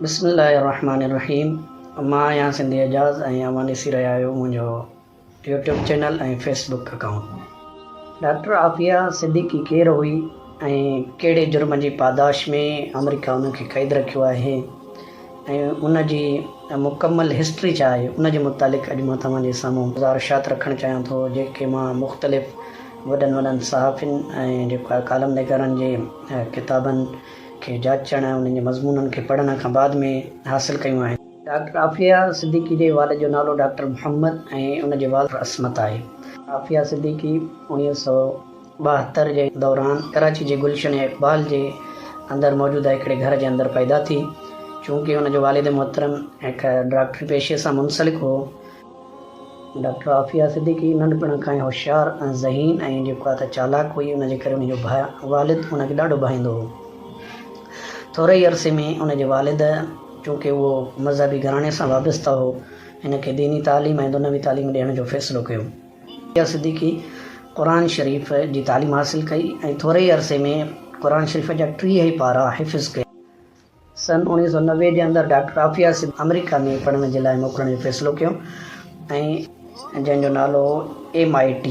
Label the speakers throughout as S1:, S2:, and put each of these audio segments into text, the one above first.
S1: बिस्मिल्लाहिर्रहमानिर्रहीम। मां आहियां सिंधी एजाज़ ऐं अवां ॾिसी रहिया आहियो मुंहिंजो यूट्यूब चैनल ऐं फेसबुक अकाउंट। डॉक्टर आफ़िया सिद्दीकी केरु हुई ऐं कहिड़े जुर्म जी पादाश में अमेरिका उनखे क़ैद रखियो आहे ऐं उन जी मुकमल हिस्ट्री छा आहे, उन जे मुतालिक़ अॼु मां तव्हांजे साम्हूं गुज़ारिशात रखणु चाहियां थो, जेके मां मुख़्तलिफ़ वॾनि वॾनि सहाफ़ियुनि ऐं जेको आहे कालम निगारनि जे किताबनि खे जाचण ऐं उन्हनि जे मज़मूननि खे पढ़ण खां बाद में हासिल कयूं आहिनि। डॉक्टर आफ़िया सिद्दीकी जे वालिद जो नालो डॉक्टर मोहम्मद ऐं उन जे वालिद असमत आहे। आफ़िया सिद्दीकी 1972 जे दौरान कराची जे गुलशन इक़बाल जे अंदरि मौजूदु हिकिड़े घर जे अंदरि पैदा थी। चूंकि उन जो वालिद मोहतरम हिकु डॉक्टरी पेशे सां मुंसलिक हो, डॉक्टर आफ़िया सिद्दीकी नंढपण खां ई होशियारु ऐं ज़हीन ऐं जेको आहे त चालाक हुई। उनजे करे उनजो वालिद उनखे ॾाढो भाईंदो हो। थोरे ई अरसे में उनजे वालिद, चूंकि उहो मज़हबी घराणे सां वाबस्ता हो, हिनखे दीनी तालीम ऐं दुनवी तालीम ॾियण जो फ़ैसिलो कयो। आफ़िया सिद्दीकी क़ुरान शरीफ़ जी तालीम हासिल कई ऐं थोरे ई अरसे में क़ुरान शरीफ़ जा 30 पारा हिफ़्ज़ कया। सन 1990 जे अंदरि डॉक्टर आफ़िया अमेरिका में पढ़ण जे लाइ मोकिलण जो फ़ैसिलो कयो ऐं जंहिंजो नालो MIT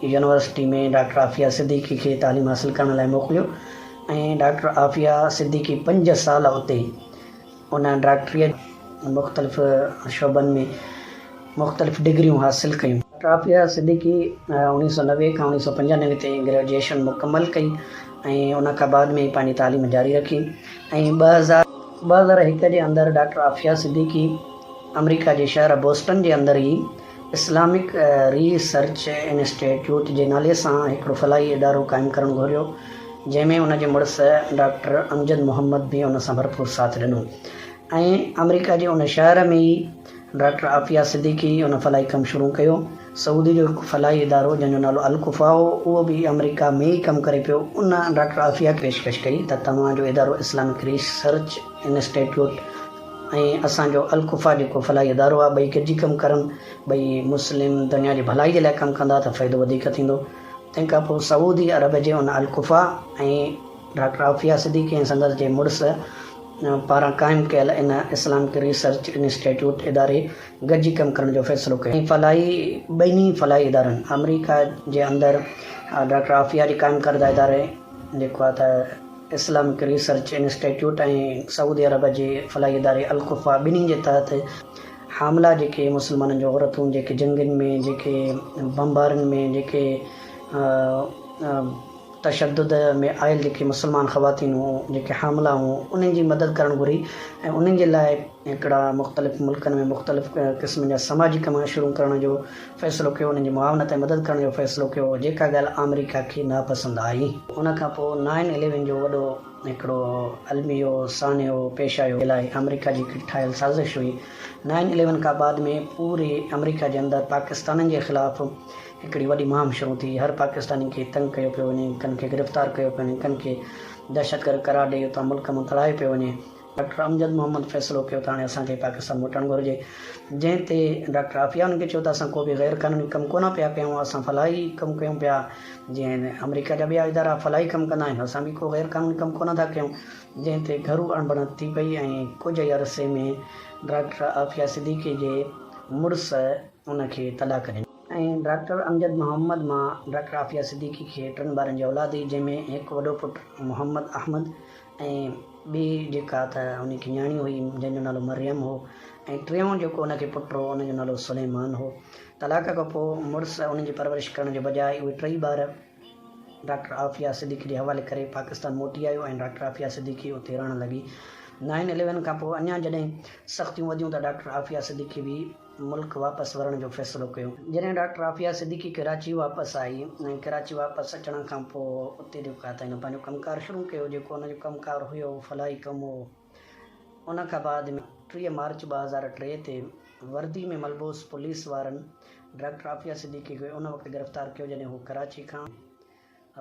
S1: यूनिवर्सिटी में डॉक्टर आफ़िया सिद्दीकी खे तालीम हासिल करण लाइ मोकिलियो ऐं डॉक्टर आफ़िया सिद्दीकी 5 साल उते उन डॉक्टरीअ मुख़्तलिफ़ शोबनि में मुख़्तलिफ़ डिग्रियूं हासिल कयूं। डॉक्टर आफ़िया सिद्दीकी 1990 खां 1995 ते ग्रेजुएशन मुकमल कई ऐं उन खां बाद में पंहिंजी तालीम जारी रखी ऐं 2001 जे अंदरि डॉक्टर आफ़िया सिद्दीकी अमेरिका जे शहर बोस्टन जे अंदरि ई इस्लामिक रिसर्च इंस्टीट्यूट जे नाले सां हिकिड़ो फलाही इदारो क़ाइमु करणु घुरियो, जंहिंमें उन जे मुड़ुस डॉक्टर अमजद मोहम्मद बि उन सां भरपूर साथ ॾिनो ऐं अमेरिका जे उन शहर में ई डॉक्टर आफ़िया सिद्दीकी उन फलाही कमु शुरू कयो। सऊदी जो हिकु फलाही इदारो जंहिंजो नालो अल-कुफ़ा हो, उहो बि अमेरिका में ई कमु करे पियो। उन डॉक्टर आफ़िया खे पेशकश कई त तव्हांजो इदारो इस्लामिक रिसर्च इंस्टीट्यूट ऐं असांजो अल-कुफ़ा जेको फलाही इदारो आहे, ॿई गॾिजी कमु करनि, ॿई मुस्लिम दुनिया जी भलाई जे लाइ कमु कंदा त फ़ाइदो वधीक थींदो। तंहिंखां पोइ सऊदी अरब जे उन अल-कुफ़ा ऐं डॉक्टर आफ़िया सिद्दीकी ऐं संदसि जे मुड़ुस पारां क़ाइमु कयल इन इस्लामिक रिसर्च इंस्टीट्यूट इदारे गॾिजी कमु करण जो फ़ैसिलो कयो ऐं ॿिन्ही फलाही इदारनि अमेरिका जे अंदरि डॉक्टर आफ़िया जी क़ाइमु करदा इदारे जेको आहे त इस्लामिक रिसर्च इंस्टीट्यूट ऐं सऊदी अरब जे फलाही इदारे अल-कुफ़ा, ॿिन्ही जे तहत हामला जेके मुस्लमाननि जो औरतूं जेके जंगनि में, जेके बमबारियुनि में, जेके तशद्दुद में आयल जेके मुस्लमान ख़वातीन हुयूं, जेके हामला हुयूं, उन्हनि जी मदद करणु घुरी ऐं उन्हनि जे लाइ हिकिड़ा मुख़्तलिफ़ मुल्कनि में मुख़्तलिफ़ क़िस्म जा समाजी कम शुरू करण जो फ़ैसिलो कयो, उन्हनि जी मुआवनत ऐं मदद करण जो फ़ैसिलो कयो, जेका ॻाल्हि अमेरिका खे नापसंदि आई। उन खां पोइ 9/11 जो वॾो हिकिड़ो अलमियो सानियो पेश आयो लाइ अमेरिका जी ठाहियल साज़िश हुई। 9/11 खां बाद में पूरे अमेरिका जे अंदरि पाकिस्ताननि जे ख़िलाफ़ु हिकिड़ी वॾी मुहिम शुरू थी। हर पाकिस्तानी खे तंग कयो पियो वञे, कन खे गिरफ़्तार कयो पियो वञे, कन खे दहशतगर्द करार ॾेई उतां मुल्क मां तड़ाए पियो वञे। डॉक्टर अमजद मोहम्मद फ़ैसिलो कयो त हाणे असांखे पाकिस्तान मोटणु घुरिजे, जंहिं ते डॉक्टर आफ़िया उनखे चयो त असां को बि ग़ैर क़ानूनी कमु कोन पिया कयूं, असां फलाही कमु कयूं पिया, जीअं अमेरिका जा ॿिया इदारा फलाही कमु कंदा आहिनि, असां बि को ग़ैर क़ानूनी कमु कोन था कयूं, जंहिं ते घरू अणबणत थी पई ऐं कुझु ई अरसे में डॉक्टर आफ़िया सिद्दीकी जे मुड़ुस उनखे तलाक ॾिनी ऐं डॉक्टर अमजद मोहम्मद मां डॉक्टर आफ़िया सिद्दीकी खे 3 ॿारनि जी औलाद हुई, जंहिंमें हिकु वॾो पुटु मोहम्मद अहमद ऐं ॿी जेका त उनजी न्याणी हुई जंहिंजो नालो मरियम हो ऐं टियों जेको उनखे पुटु हो उनजो नालो सुलेमान हो। तलाक खां पोइ मुड़ुस उनजी परवरिश करण जे बजाए उहे 3 ॿार डॉक्टर आफ़िया सिद्दीकी जे हवाले करे पाकिस्तान मोटी आयो ऐं डॉक्टर आफ़िया सिद्दीकी उते रहणु लॻी। 9/11 खां पोइ अञा जॾहिं सख़्तियूं वधियूं त डॉक्टर आफ़िया सिद्दीकी बि मुल्क वापसि वरण जो फ़ैसिलो कयो। जॾहिं डॉक्टर आफ़िया सिद्दीकी कराची वापसि आई ऐं कराची वापसि अचण खां पोइ उते जेको आहे त हिन पंहिंजो कमुकारु शुरू कयो, जेको हुनजो कमुकारु हुयो फलाही कमु हो। उन खां बाद में 3 मार्च 2003 ते वर्दी में मलबूस पुलिस वारनि डॉक्टर आफ़िया सिद्दीकी खे उन वक़्तु गिरफ़्तार कयो जॾहिं हू कराची खां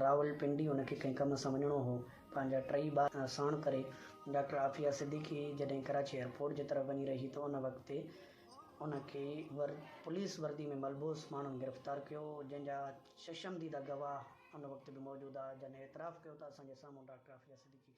S1: रावलपिंडी उनखे कंहिं कम सां वञिणो हो। पंहिंजा 3 ॿार साण करे डॉक्टर आफ़िया सिद्दीकी जॾहिं कराची एयरपोर्ट जे तरफ़ वञी रही त उन वक़्तु उनखे पुलिस वर्दी में मलबूस माण्हुनि गिरफ़्तार कयो, जंहिंजा चशमदीदा गवाह उन वक़्तु बि मौजूदु आहे, जंहिं एतिराफ़ु कयो त असांजे साम्हूं डॉक्टर आफ़िया सिद्दीकी